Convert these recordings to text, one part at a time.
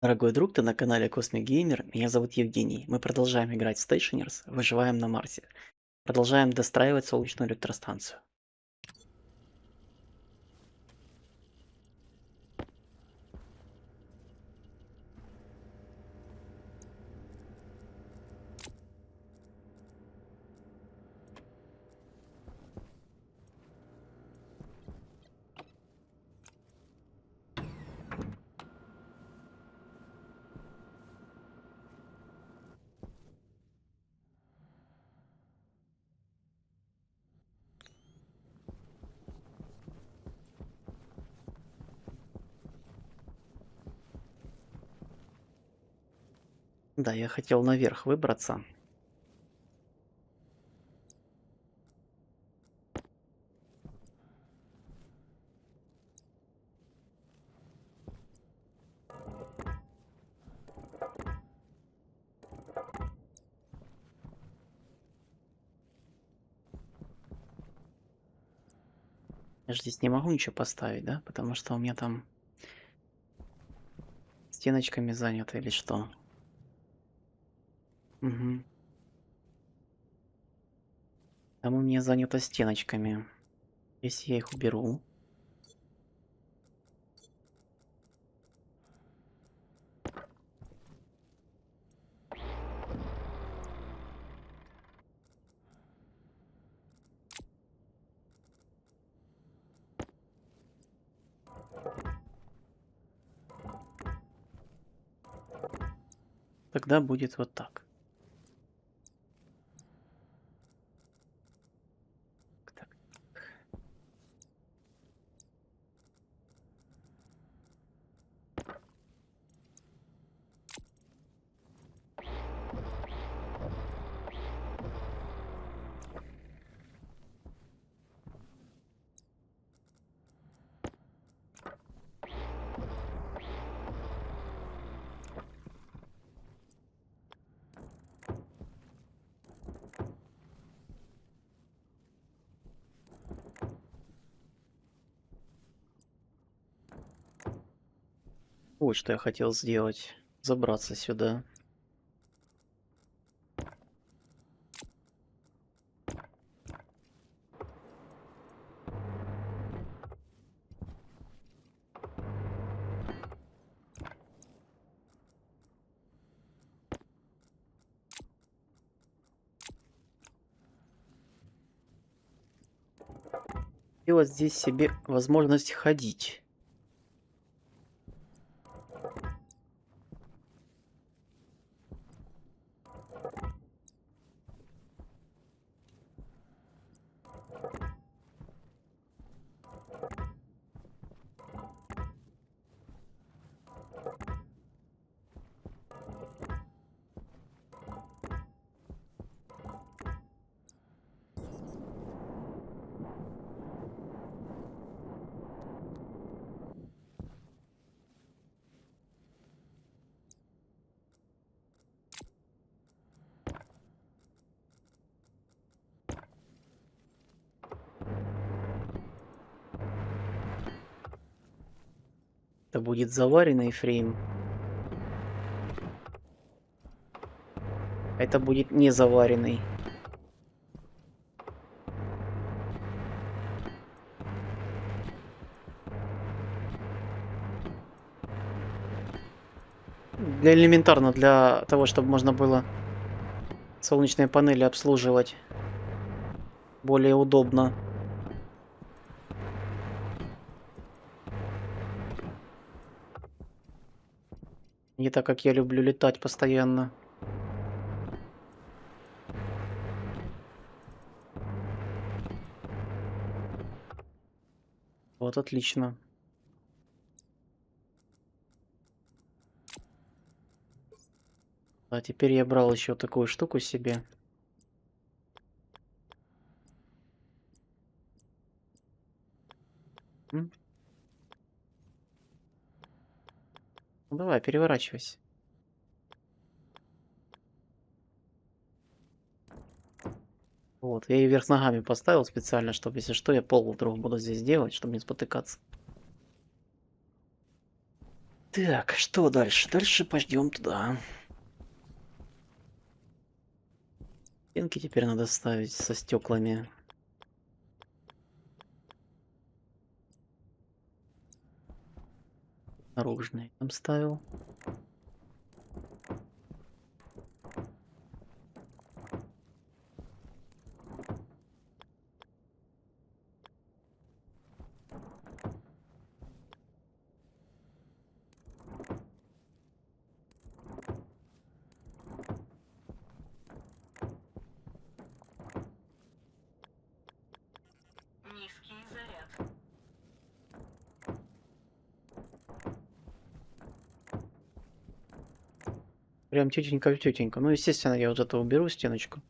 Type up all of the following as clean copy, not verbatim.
Дорогой друг, ты на канале Cosmic Gamer, меня зовут Евгений. Мы продолжаем играть в Stationers, выживаем на Марсе. Продолжаем достраивать солнечную электростанцию. Да, я хотел наверх выбраться. Я же здесь не могу ничего поставить, да? Потому что у меня там стеночками занято или что? Угу. Там у меня занято стеночками. Если я их уберу, тогда будет вот так. Так. Вот что я хотел сделать. Забраться сюда. И вот здесь себе возможность ходить. Это будет заваренный фрейм. Это будет не заваренный. Для элементарно, для того, чтобы можно было солнечные панели обслуживать более удобно. Не так, как я люблю летать постоянно. Вот, отлично. А теперь я брал еще такую штуку себе. М? Ну давай, переворачивайся. Вот, я ее вверх ногами поставил специально, чтобы, если что, я пол вдруг буду здесь делать, чтобы не спотыкаться. Так, что дальше? Дальше пойдем туда. Стенки теперь надо ставить со стеклами. Наружные там ставил. Низкий заряд. Прям тетенька в тетенька. Ну, естественно, я вот это уберу стеночку.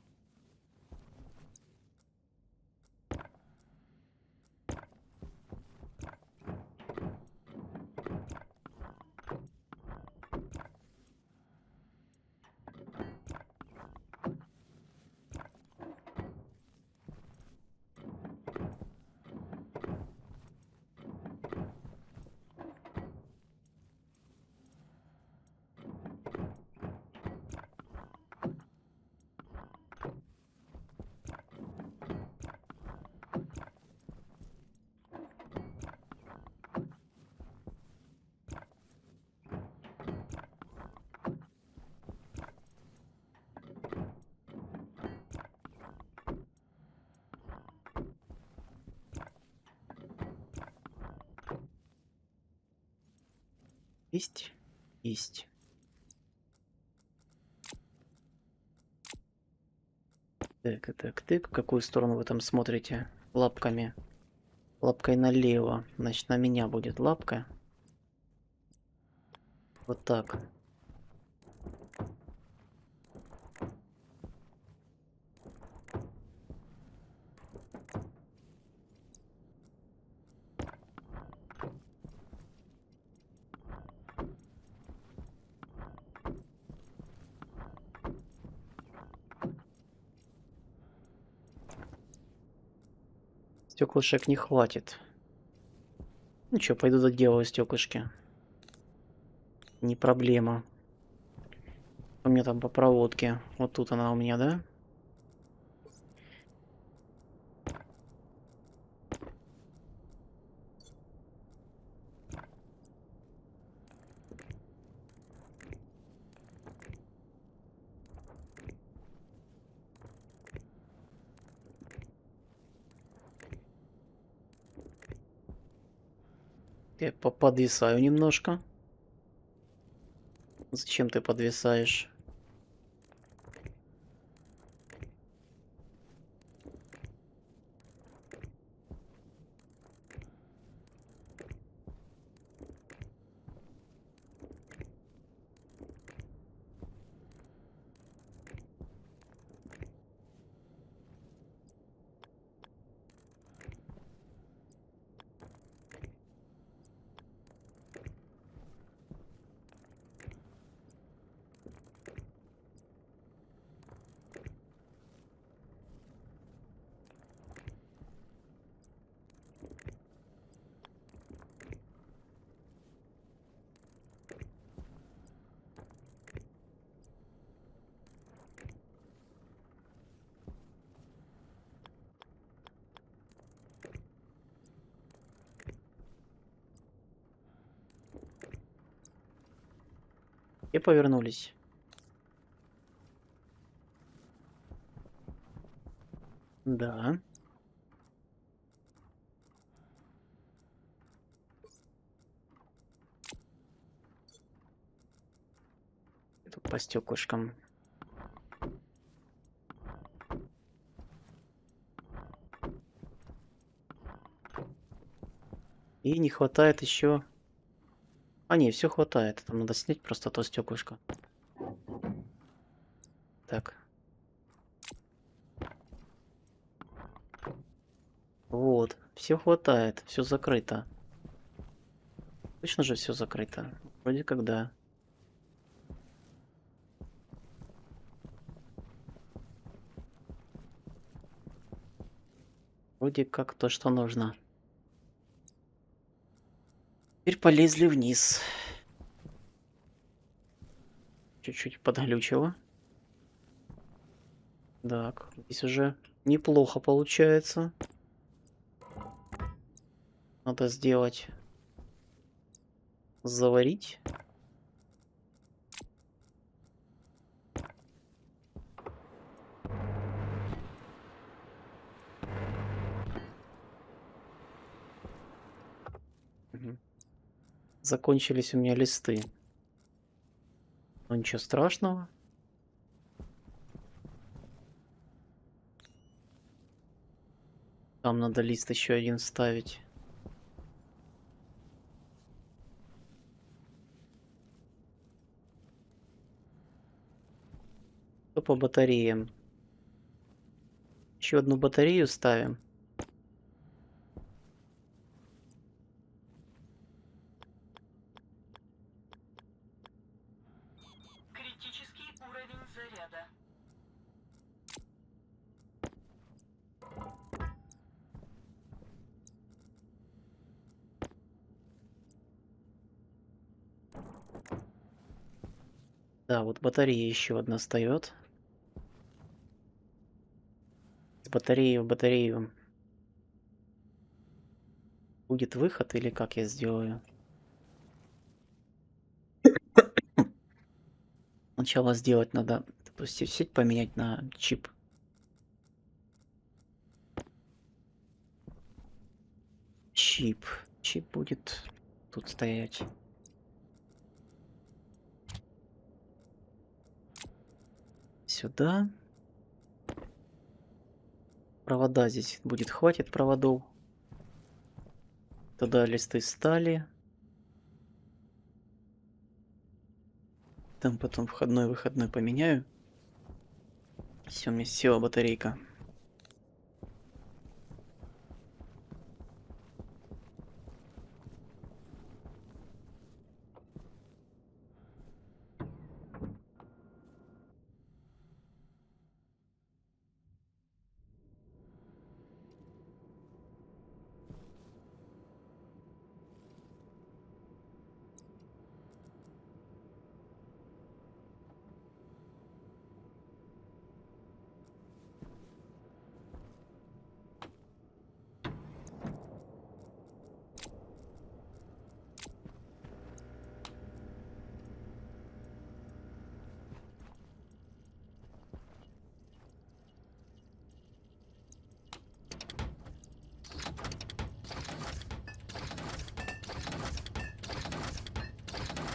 Есть? Есть. Так, так, так. В какую сторону вы там смотрите? Лапками. Лапкой налево. Значит, на меня будет лапка. Вот так. Стеклышек не хватит. Ну что, пойду доделаю стеклышки. Не проблема. У меня там по проводке. Вот тут она у меня, да? Я подвисаю немножко. Зачем ты подвисаешь? И повернулись. Да. Тут по стеклышкам. И не хватает еще. А, не, все хватает. Там надо снять просто то стеклышко. Так. Вот. Все хватает. Все закрыто. Точно же все закрыто. Вроде как да. Вроде как то, что нужно. Теперь полезли вниз. Чуть-чуть подглючило. Так, здесь уже неплохо получается. Надо сделать... Заварить. Мгм. Закончились у меня листы. Но ничего страшного. Там надо лист еще один ставить. Что по батареям? Еще одну батарею ставим. Критический уровень заряда. Да, вот батарея еще одна встает. С батареи в батарею будет выход или как я сделаю? Сначала сделать надо, допустим, сеть поменять на чип. Чип. Чип будет тут стоять. Сюда. Провода здесь будет хватит проводов. Туда листы стали. Там потом входной выходной поменяю. Все, у меня села батарейка.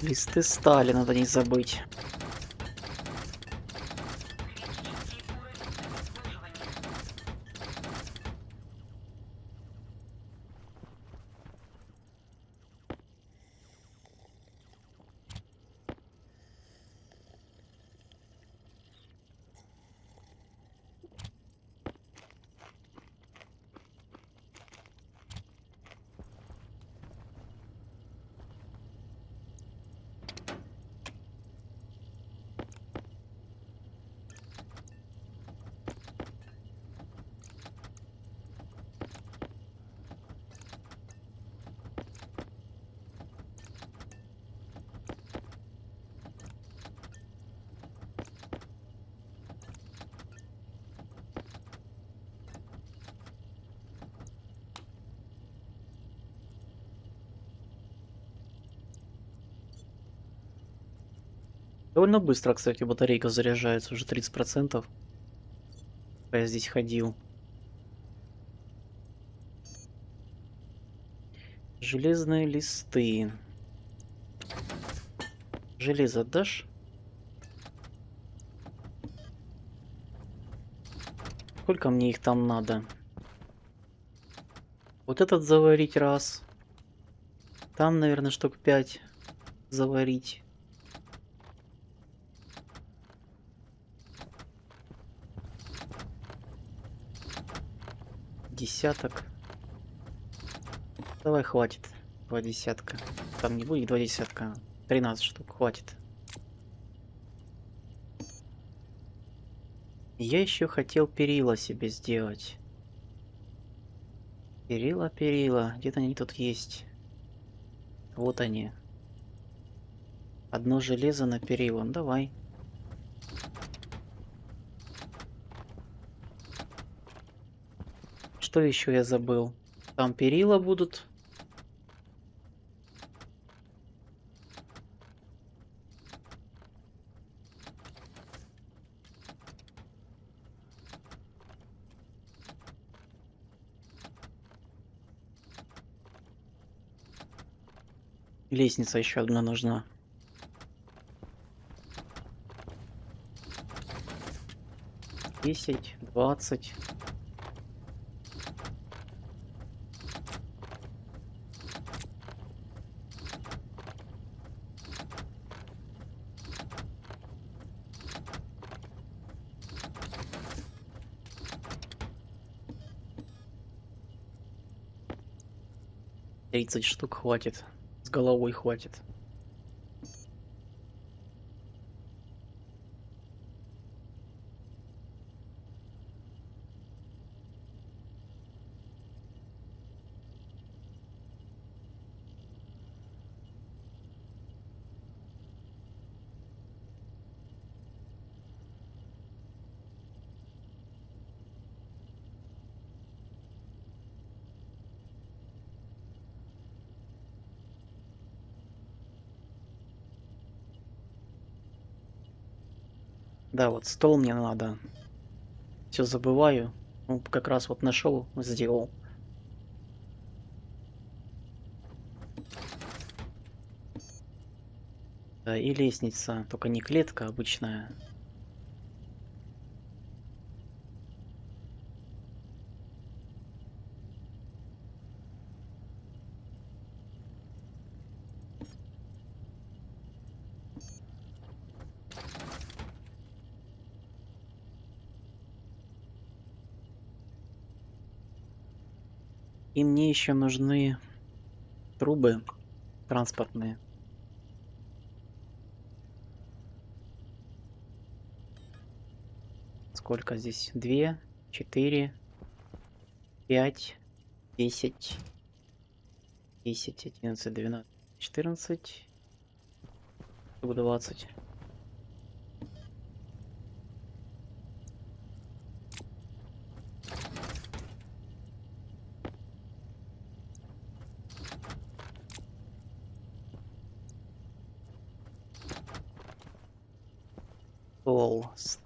Листы стали, надо не забыть. Критический уровень обезвоживания. Довольно быстро, кстати, батарейка заряжается, уже 30%. Пока я здесь ходил. Железные листы. Железо дашь? Сколько мне их там надо? Вот этот заварить раз. Там, наверное, штук 5 заварить. Десяток. Давай, хватит. 2 десятка. Там не будет 2 десятка. 13 штук, хватит. Я еще хотел перила себе сделать. Перила. Где-то они тут есть. Вот они. Одно железо на перила. Ну, давай. Что еще я забыл? Там перила будут. Лестница еще одна нужна. 10, 20. Тридцать штук хватит. С головой хватит. Да, вот стол мне надо. Все забываю. Ну, как раз вот нашел, сделал. Да, и лестница, только не клетка обычная. И мне еще нужны трубы транспортные. Сколько здесь? 2, 4, 5, 10, 10, 11, 12, 14, 20.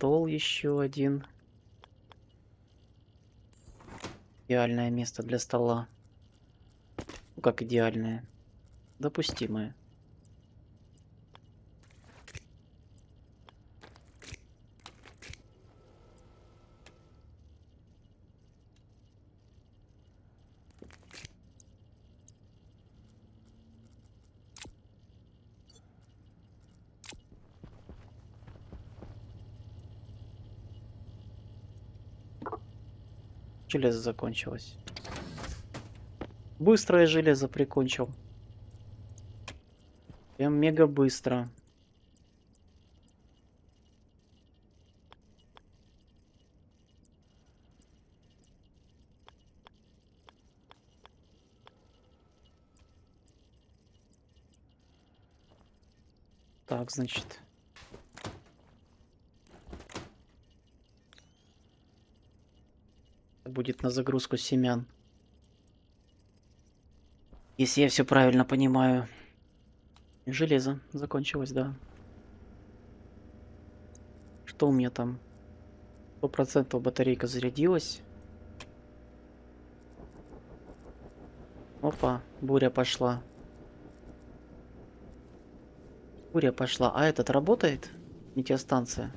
Стол еще один. Идеальное место для стола. Ну, как идеальное? Допустимое. Железо закончилось. Быстрое железо прикончил. Прям мега быстро. Так, значит. Будет на загрузку семян. Если я все правильно понимаю. Железо закончилось, да. Что у меня там? 100% батарейка зарядилась. Опа, буря пошла. Буря пошла. А этот работает? Метеостанция.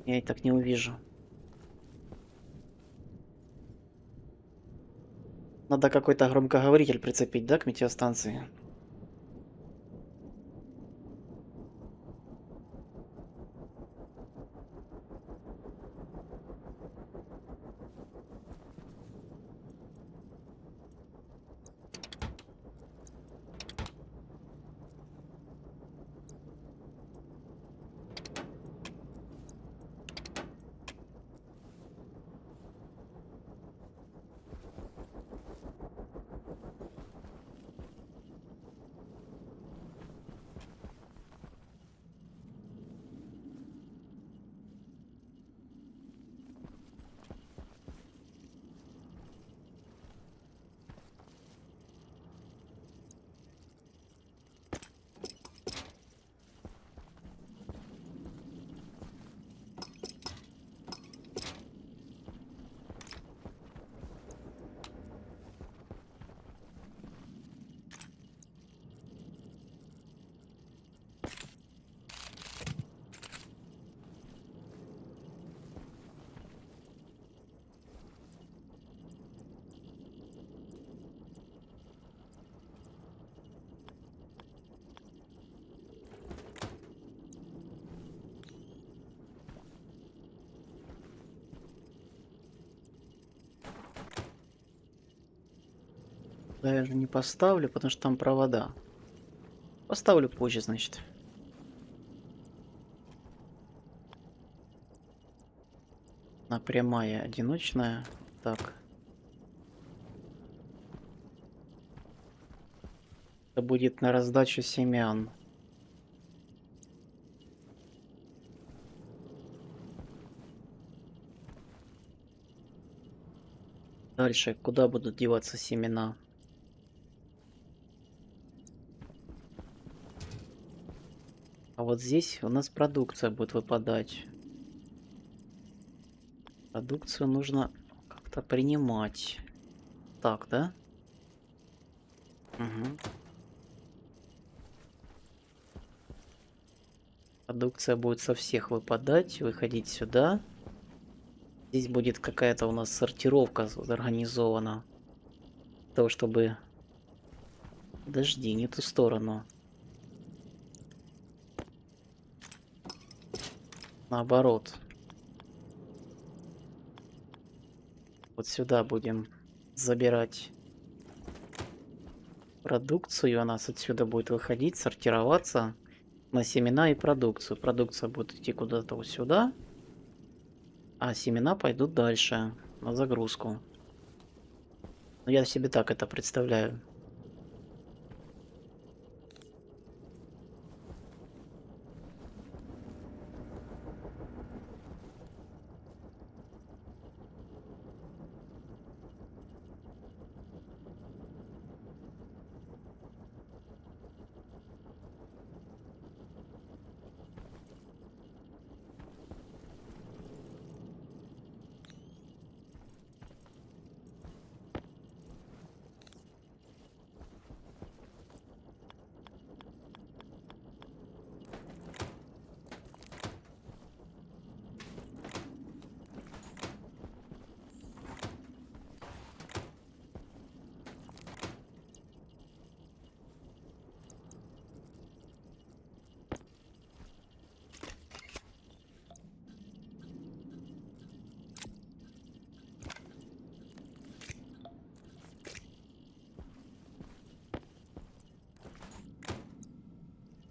Я и так не увижу. Надо какой-то громкоговоритель прицепить, да, к метеостанции? Да, я же не поставлю, потому что там провода. Поставлю позже, значит. На прямая одиночная. Так. Это будет на раздачу семян. Дальше, куда будут деваться семена? А вот здесь у нас продукция будет выпадать. Продукцию нужно как-то принимать. Так, да? Мгм. Продукция будет со всех выпадать, выходить сюда. Здесь будет какая-то у нас сортировка организована. Для того, чтобы... Подожди, не ту сторону. Наоборот. Вот сюда будем забирать продукцию. Она отсюда будет выходить, сортироваться на семена и продукцию. Продукция будет идти куда-то вот сюда, а семена пойдут дальше на загрузку. Ну, я себе так это представляю.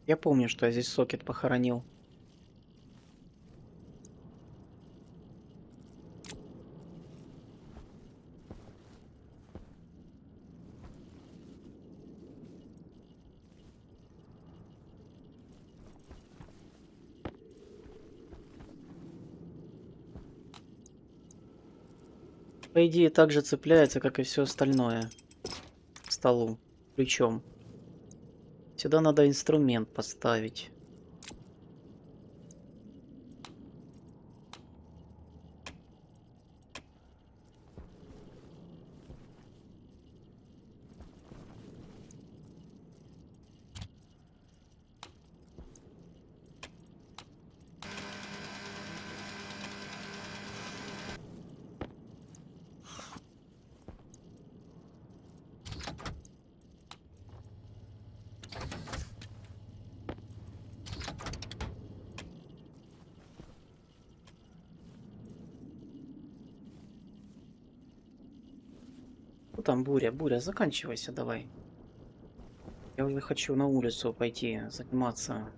Я помню, что я здесь сокет похоронил. По идее, так же цепляется, как и все остальное к столу. Ключом. Сюда надо инструмент поставить. Ну там буря, буря, заканчивайся давай. Я уже хочу на улицу пойти заниматься.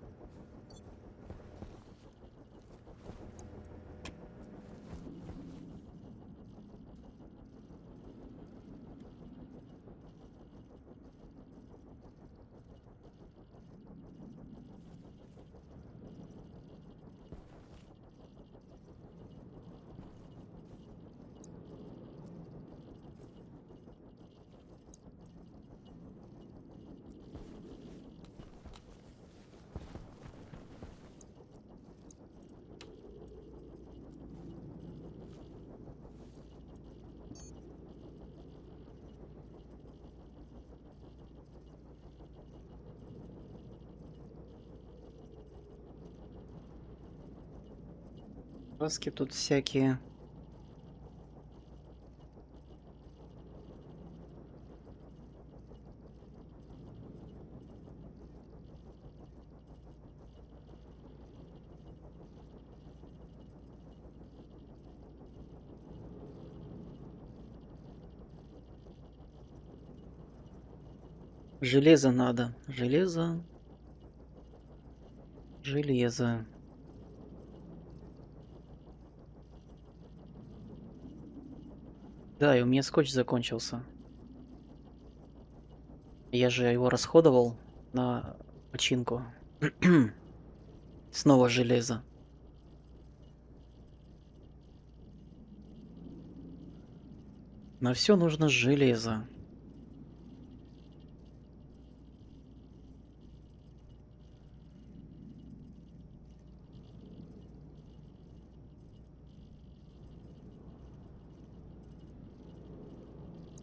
Краски тут всякие. Железо надо. Железо. Железо. Да, и у меня скотч закончился. Я же его расходовал на починку. Снова железо. На все нужно железо.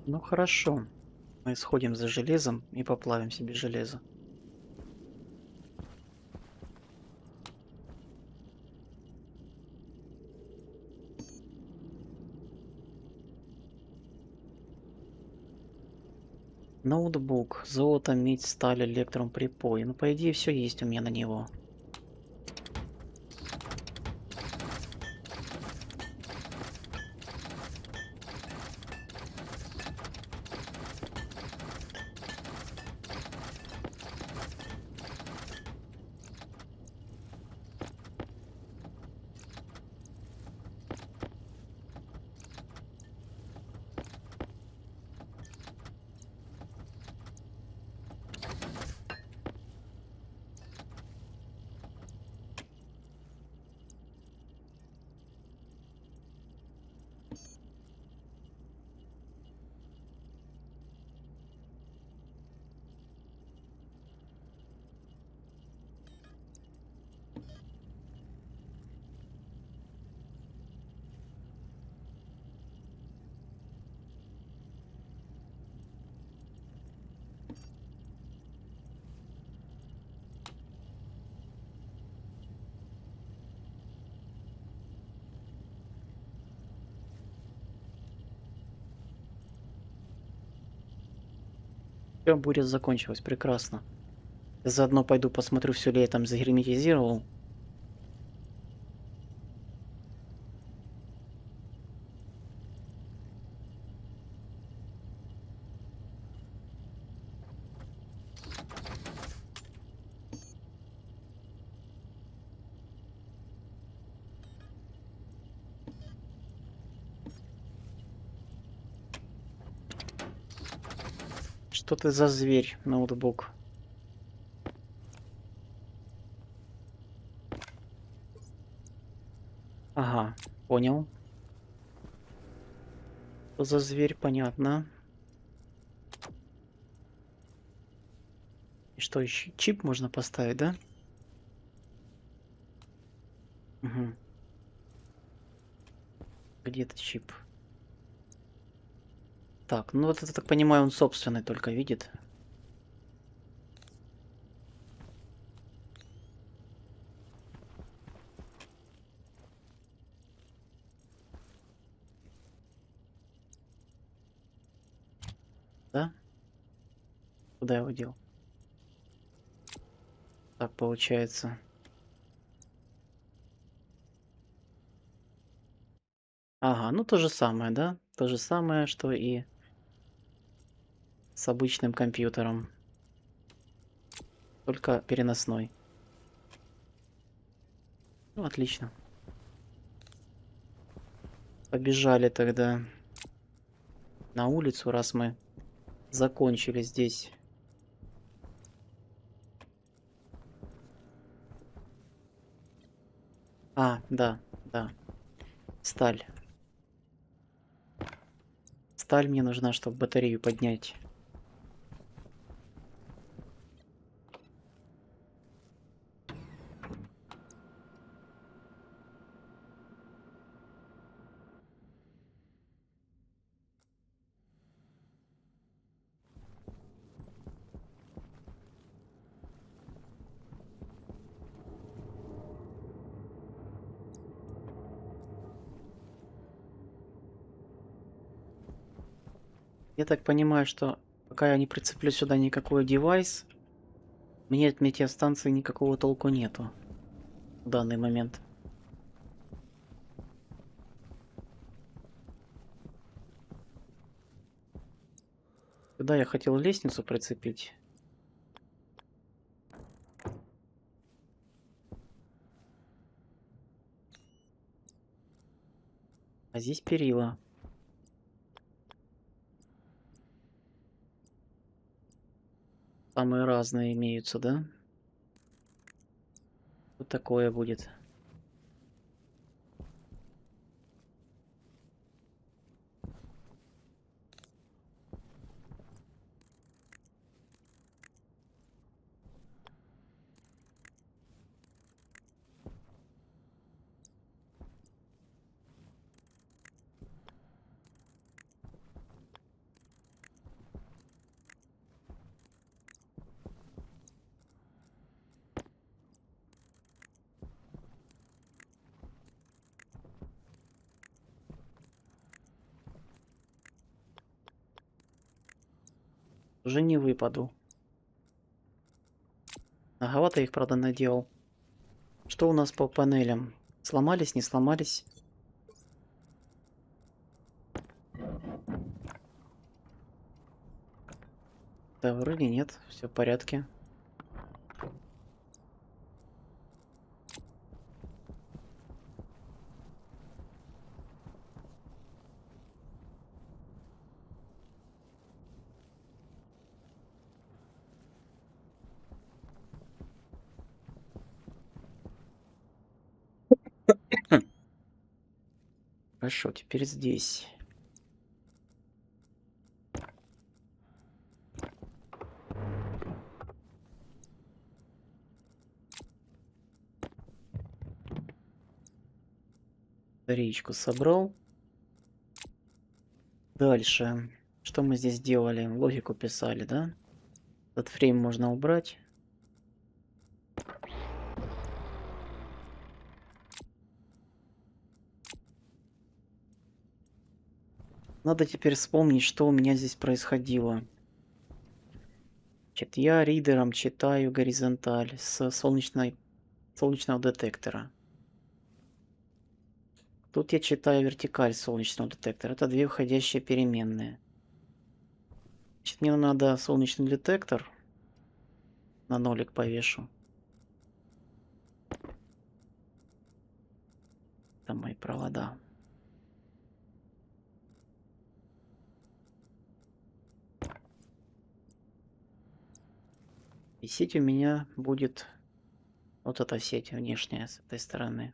Ну хорошо. Мы сходим за железом и поплавим себе железо. Ноутбук, золото, медь, сталь, электрон, припой. Ну, по идее, все есть у меня на него. Все, буря закончилась, прекрасно. Заодно пойду посмотрю, все ли я там загерметизировал. Что ты за зверь, ноутбук? Ага, понял. Что за зверь, понятно. И что еще? Чип можно поставить, да? Угу. Где этот чип? Так, ну вот это, так понимаю, он собственный только видит. Да? Куда я его дел? Так получается. Ага, ну то же самое, да? То же самое, что и с обычным компьютером. Только переносной. Ну, отлично. Побежали тогда на улицу, раз мы закончили здесь. А, да, да. Сталь. Сталь мне нужна, чтобы батарею поднять. Я так понимаю, что пока я не прицеплю сюда никакой девайс, мне от метеостанции никакого толку нету в данный момент. Сюда я хотел лестницу прицепить. А здесь перила. Самые разные имеются, да? Что такое будет? Уже не выпаду. Многовато их, правда, наделал. Что у нас по панелям? Сломались, не сломались? Да, вроде нет, все в порядке. Хорошо, теперь здесь. Речку собрал. Дальше. Что мы здесь делали? Логику писали, да? Этот фрейм можно убрать. Надо теперь вспомнить, что у меня здесь происходило. Значит, я ридером читаю горизонталь с солнечного детектора. Тут я читаю вертикаль солнечного детектора. Это две входящие переменные. Значит, мне надо солнечный детектор на нолик повешу. Это мои провода. И сеть у меня будет вот эта сеть внешняя с этой стороны.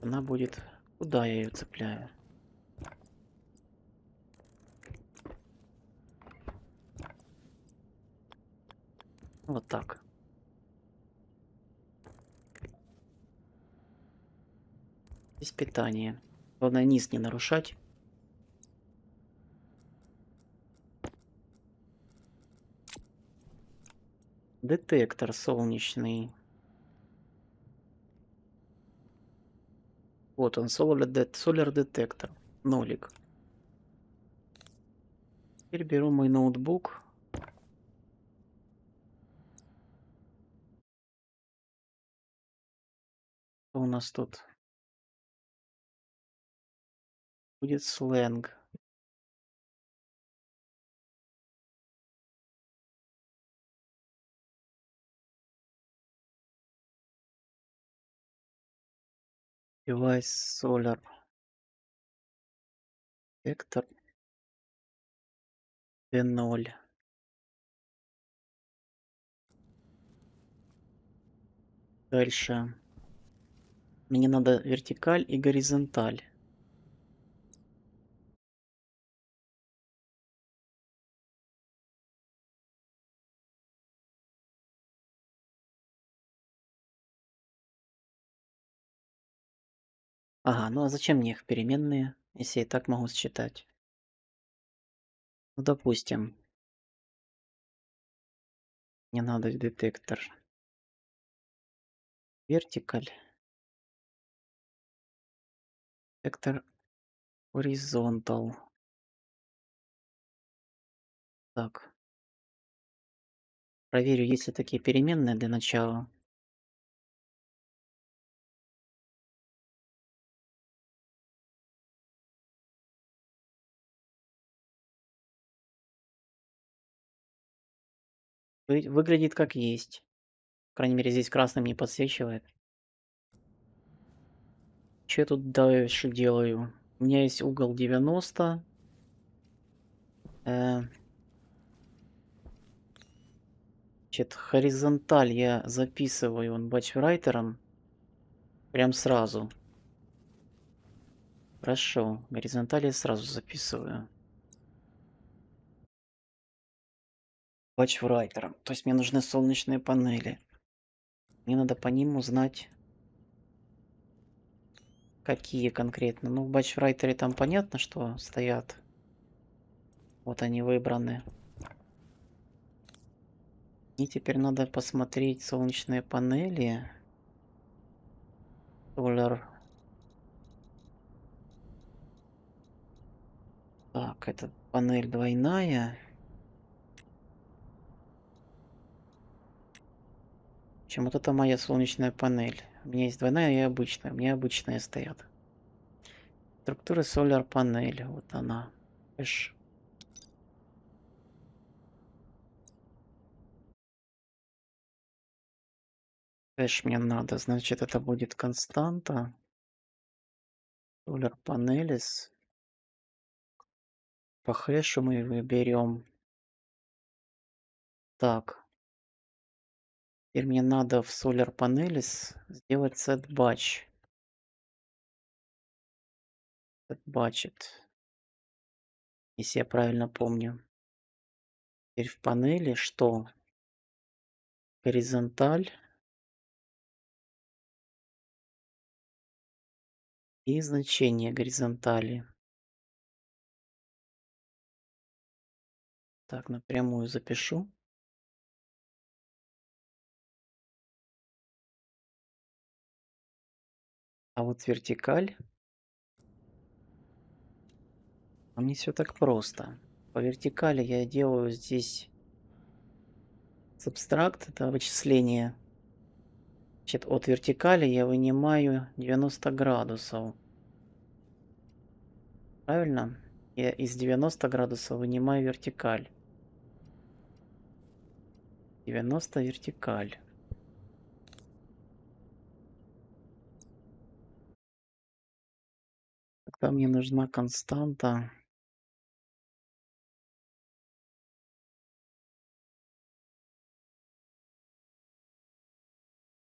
Она будет... Куда я ее цепляю? Вот так. Здесь питание. Главное низ не нарушать. Детектор солнечный. Вот он, Solar детектор. Нолик. Теперь беру мой ноутбук. Что у нас тут? Будет сленг. Device Solar Detector D0. Дальше. Мне надо вертикаль и горизонталь. Ага, ну а зачем мне их переменные, если я и так могу считать? Ну, допустим, мне надо детектор вертикаль, детектор horizontal. Так, проверю, есть ли такие переменные для начала. Выглядит как есть. По крайней мере, здесь красным не подсвечивает. Что я тут дальше делаю? У меня есть угол 90. Значит, хоризонталь я записываю он батчрайтером прям сразу. Хорошо, горизонталь я сразу записываю. Батчрайтером. То есть мне нужны солнечные панели. Мне надо по ним узнать, какие конкретно. Ну, в батчрайтере там понятно, что стоят. Вот они выбраны. И теперь надо посмотреть солнечные панели. Solar. Так, это панель двойная. Чем вот это моя солнечная панель. У меня есть двойная и обычная. У меня обычные стоят. Структура Solar панели. Вот она. Хэш. Хэш мне надо. Значит, это будет константа. Solar панелис. По хэшу мы выберем. Так. Теперь мне надо в Solar панелис сделать set batch. Set budget. Если я правильно помню. Теперь в панели что? Горизонталь. И значение горизонтали. Так, напрямую запишу. А вот вертикаль. А не все так просто. По вертикали я делаю здесь сабстракт, это вычисление. Значит, от вертикали я вынимаю 90 градусов. Правильно? Я из 90 градусов вынимаю вертикаль. 90 вертикаль. Тогда мне нужна константа.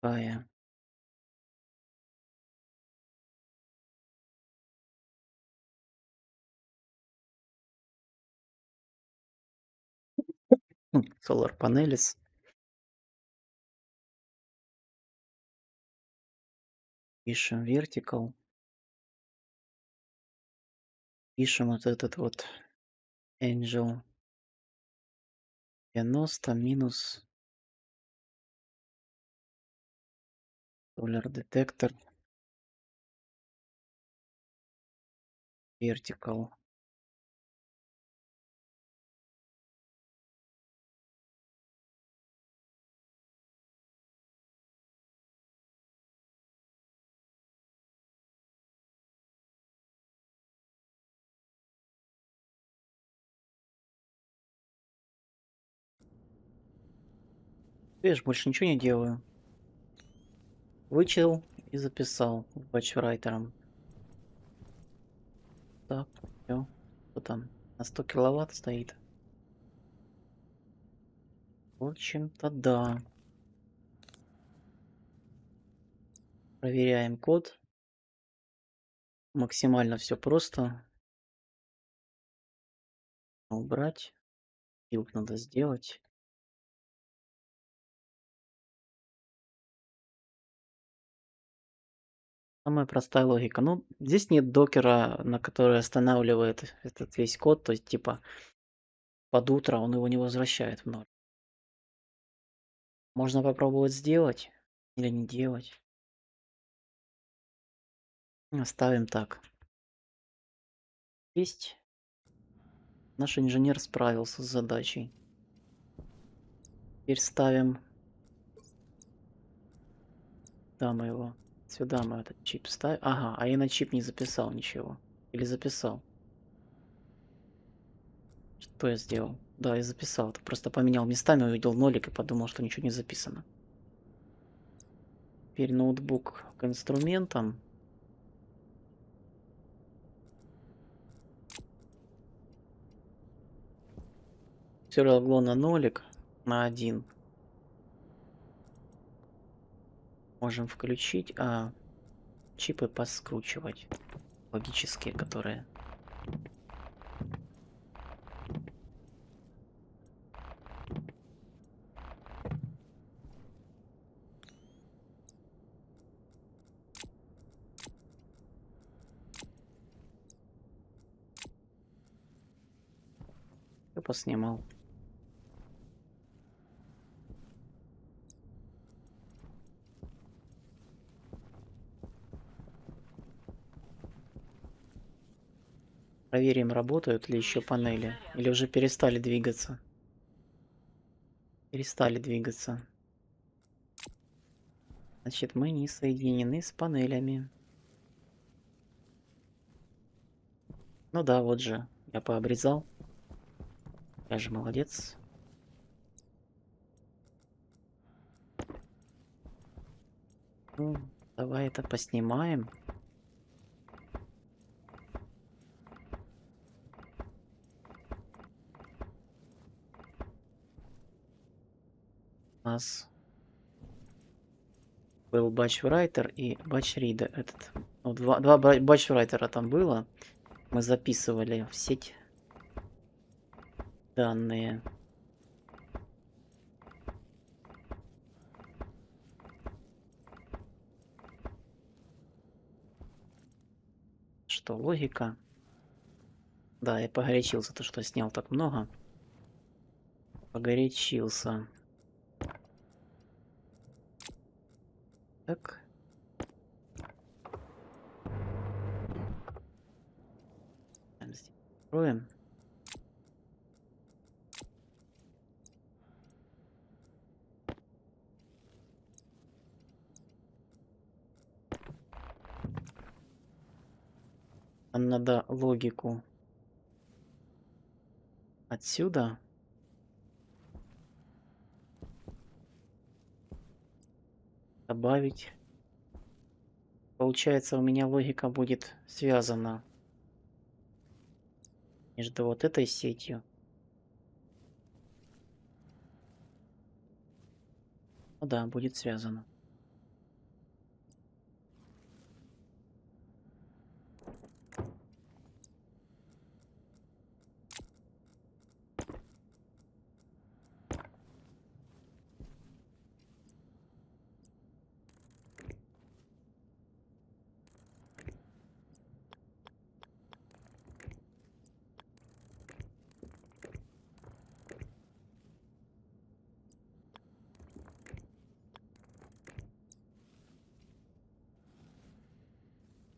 Какая? Solar Panelis. Пишем vertical. Пишем вот этот вот Angel 90 минус Solar Detector Vertical. Видишь, больше ничего не делаю. Вычел и записал батчрайтером. Так, все. Что там? На 100 киловатт стоит. В общем-то, да. Проверяем код. Максимально все просто. Убрать. Билд надо сделать. Самая простая логика. Ну, здесь нет докера, на который останавливает этот весь код. То есть, типа, под утро он его не возвращает в ноль. Можно попробовать сделать или не делать. Оставим так. Есть. Наш инженер справился с задачей. Теперь ставим. Да, мы его. Сюда мы этот чип ставим. Ага, а я на чип не записал ничего. Или записал? Что я сделал? Да, я записал. Ты просто поменял местами, увидел нолик и подумал, что ничего не записано. Теперь ноутбук к инструментам. перелегло на нолик, на 1. Можем включить, а чипы поскручивать. Логические, которые... Я поснимал. Проверим, работают ли еще панели. Или уже перестали двигаться. Перестали двигаться. Значит, мы не соединены с панелями. Ну да, вот же. Я пообрезал. Я же молодец. Ну, давай это поснимаем. У нас был батчрайтер и батчридер. Этот, ну, два батчрайтера там было. Мы записывали в сеть данные. Что, логика? Да, я погорячился, то что снял так много. Погорячился. Так. Здесь откроем. Нам надо логику отсюда добавить. Получается, у меня логика будет связана между вот этой сетью. Ну да, будет связано.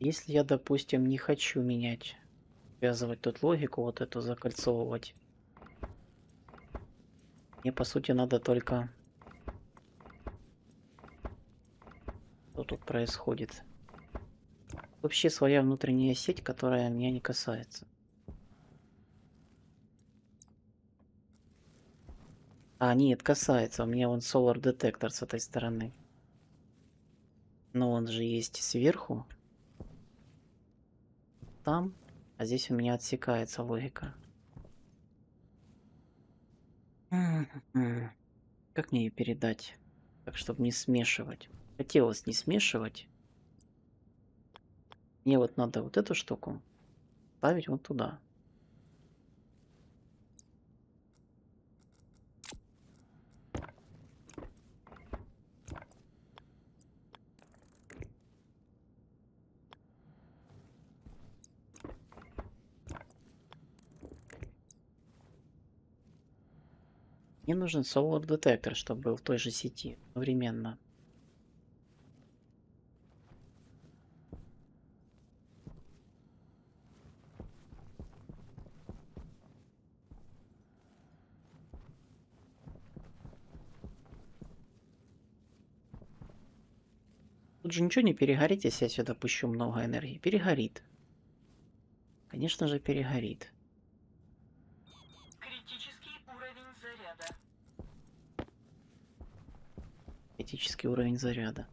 Если я, допустим, не хочу менять, связывать тут логику, вот эту закольцовывать, мне по сути надо только... Что тут происходит? Вообще своя внутренняя сеть, которая меня не касается. А, нет, касается. У меня вон Solar Detector с этой стороны. Но он же есть сверху. Там. А здесь у меня отсекается логика. Как мне ее передать? Так, чтобы не смешивать. Хотелось не смешивать. Мне вот надо вот эту штуку ставить вот туда. Мне нужен Solar Detector, чтобы был в той же сети одновременно. Тут же ничего не перегорит, если я сюда пущу много энергии. Перегорит. Конечно же, перегорит. Критический уровень заряда. Критический уровень заряда.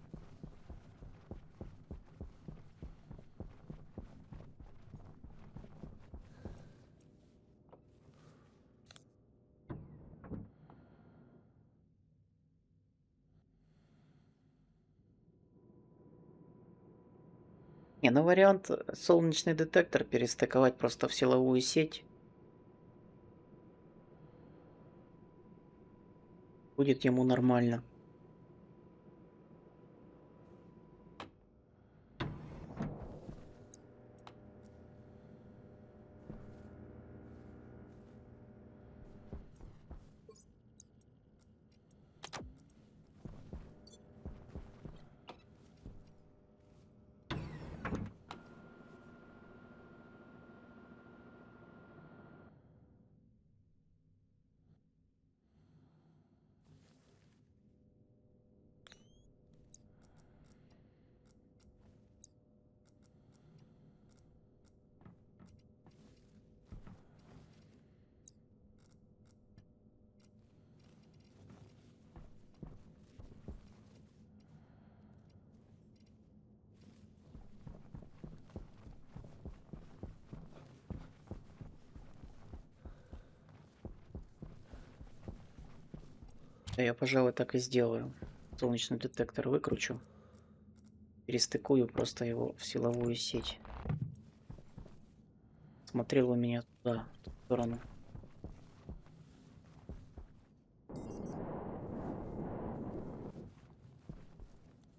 Не, ну вариант солнечный детектор перестыковать просто в силовую сеть. Будет ему нормально. Да, я, пожалуй, так и сделаю. Солнечный детектор выкручу. Перестыкую просто его в силовую сеть. Смотрел у меня туда, в ту сторону.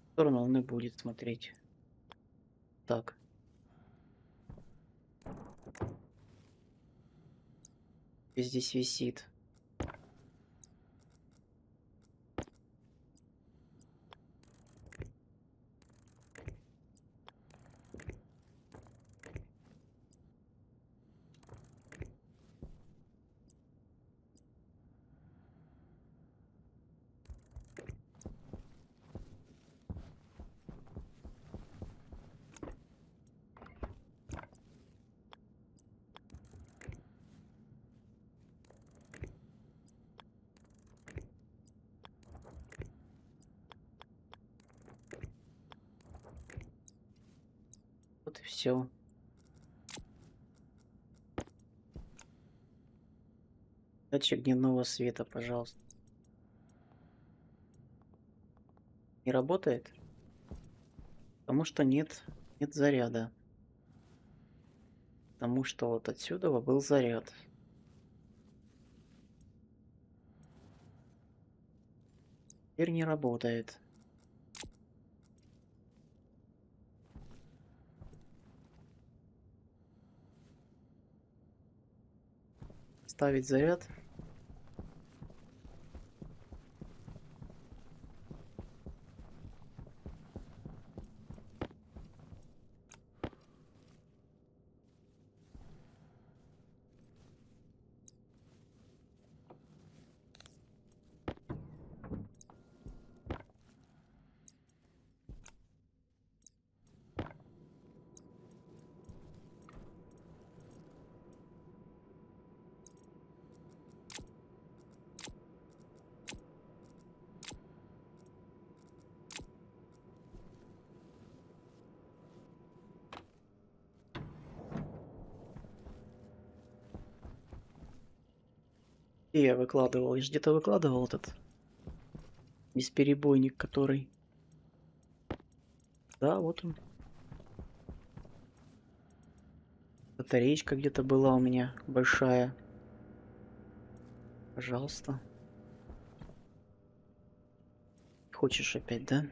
В сторону он и будет смотреть. Так. И здесь висит. Вот и все. Датчик дневного света, пожалуйста. Не работает? Потому что нет заряда. Потому что вот отсюда был заряд. Теперь не работает. Ставить заряд. И я выкладывал. Я ж где-то выкладывал этот бесперебойник, который... Да, вот он. Батареечка где-то была у меня большая. Пожалуйста. Хочешь опять, да?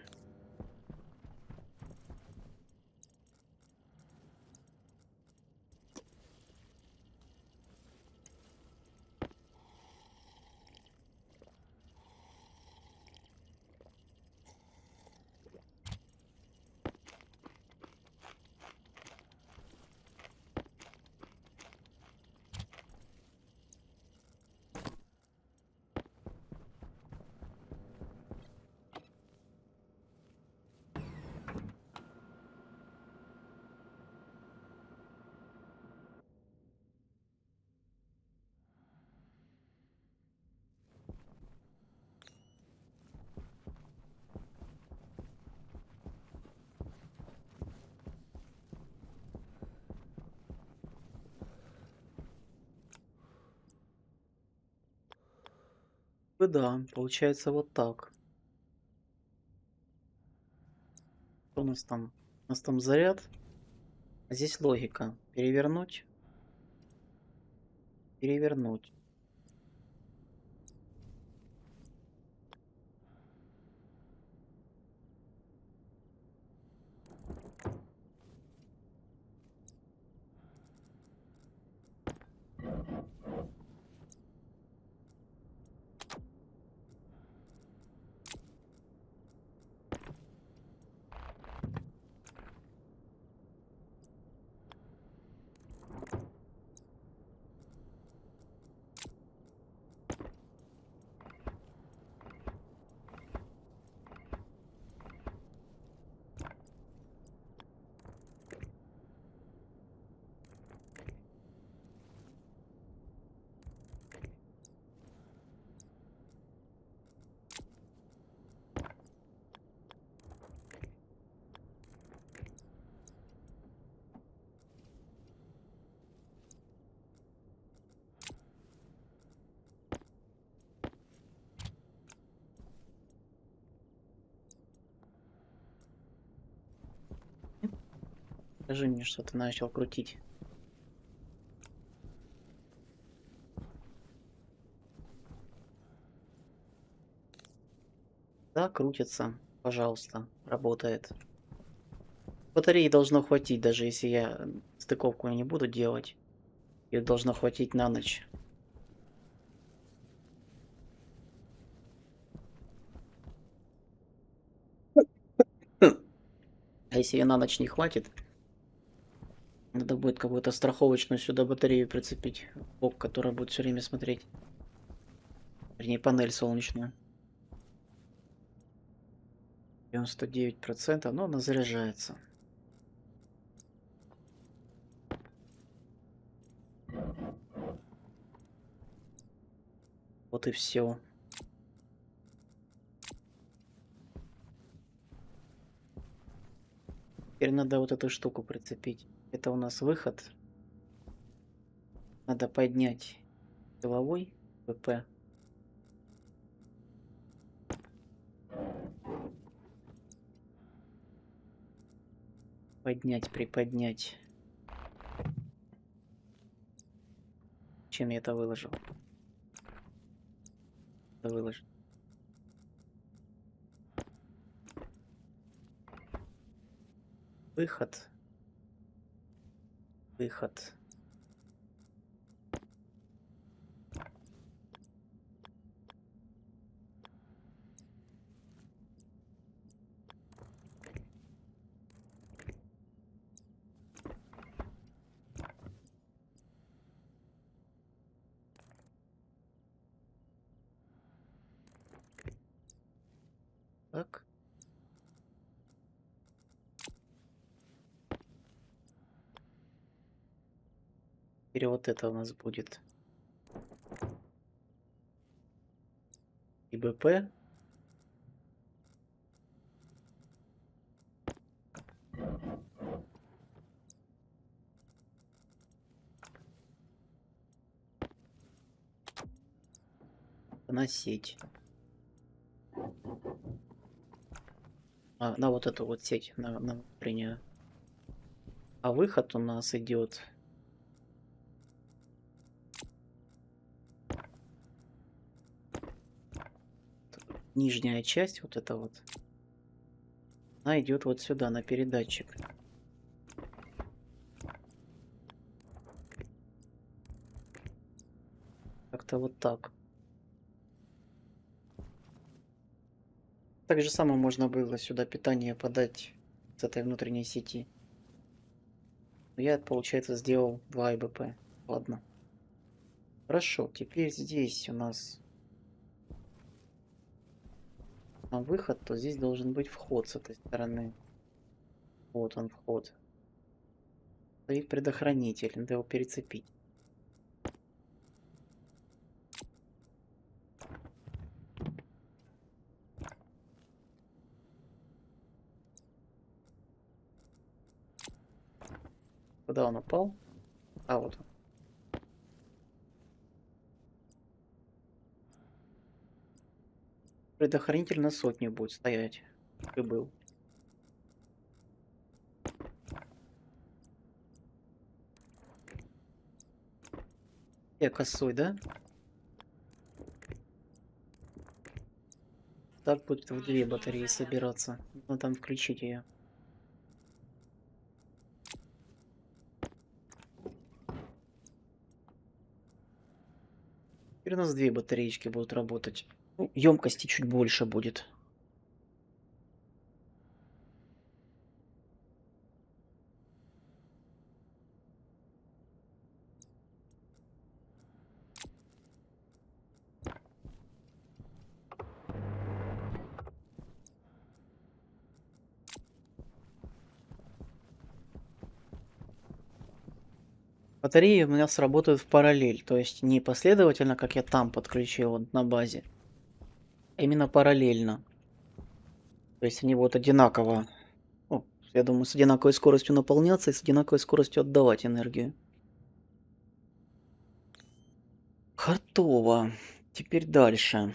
Да, получается вот так. Что у нас там? У нас там заряд. Здесь логика. Перевернуть. Перевернуть. Скажи мне, что ты начал крутить. Да, крутится. Пожалуйста, работает. Батареи должно хватить, даже если я стыковку не буду делать. Ее должно хватить на ночь. А если ее на ночь не хватит, надо будет какую-то страховочную сюда батарею прицепить. Бок, которая будет все время смотреть. Вернее, панель солнечную. 99%, но она заряжается. Вот и все. Теперь надо вот эту штуку прицепить. Это у нас выход. Надо поднять силовой ВП. Поднять, приподнять. Чем я это выложил? Это выложил. Выход. Выход. Так. Теперь вот это у нас будет ИБП. На сеть. На вот эту вот сеть, на внутреннюю. А выход у нас идет нижняя часть, вот эта вот. Она идет вот сюда, на передатчик. Как-то вот так. Так же самое можно было сюда питание подать с этой внутренней сети. Но я, получается, сделал 2 ИБП. Ладно. Хорошо, теперь здесь у нас на выход, то здесь должен быть вход с этой стороны. Вот он, вход. Стоит предохранитель, надо его перецепить. Куда он упал? А, вот он. Предохранитель на сотню будет стоять, как и был. Я косой, да? Так будет в две батареи собираться. Надо там включить ее. Теперь у нас две батареечки будут работать. Ну, емкости чуть больше будет. Батареи у меня сработают в параллель, то есть не последовательно, как я там подключил вот на базе, а именно параллельно. То есть они будут одинаково, ну, я думаю, с одинаковой скоростью наполняться и с одинаковой скоростью отдавать энергию. Готово. Теперь дальше.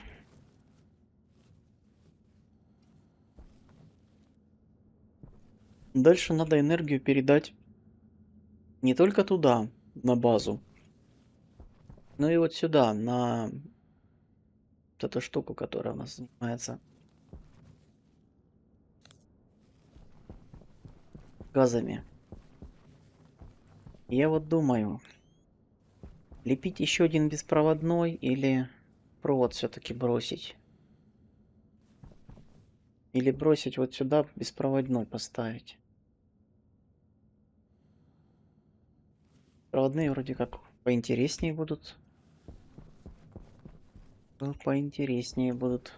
Дальше надо энергию передать не только туда, на базу, но и вот сюда, на вот эту штуку, которая у нас занимается газами. Я вот думаю, лепить еще один беспроводной или провод все-таки бросить. Или бросить вот сюда беспроводной поставить. Проводные вроде как поинтереснее будут. Поинтереснее будут.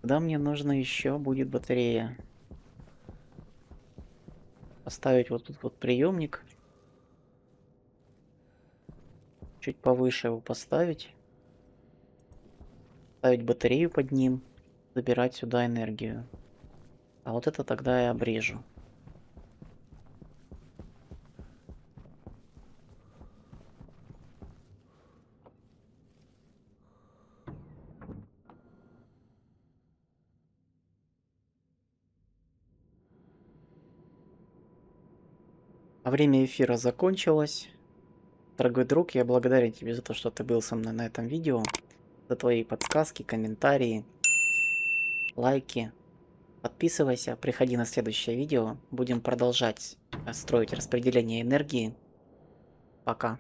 Тогда мне нужно еще будет батарея. Поставить вот тут вот приемник. Чуть повыше его поставить. Ставить батарею под ним. Забирать сюда энергию. А вот это тогда я обрежу. А время эфира закончилось. Дорогой друг, я благодарен тебе за то, что ты был со мной на этом видео. За твои подсказки, комментарии, лайки. Подписывайся, приходи на следующее видео. Будем продолжать строить распределение энергии. Пока.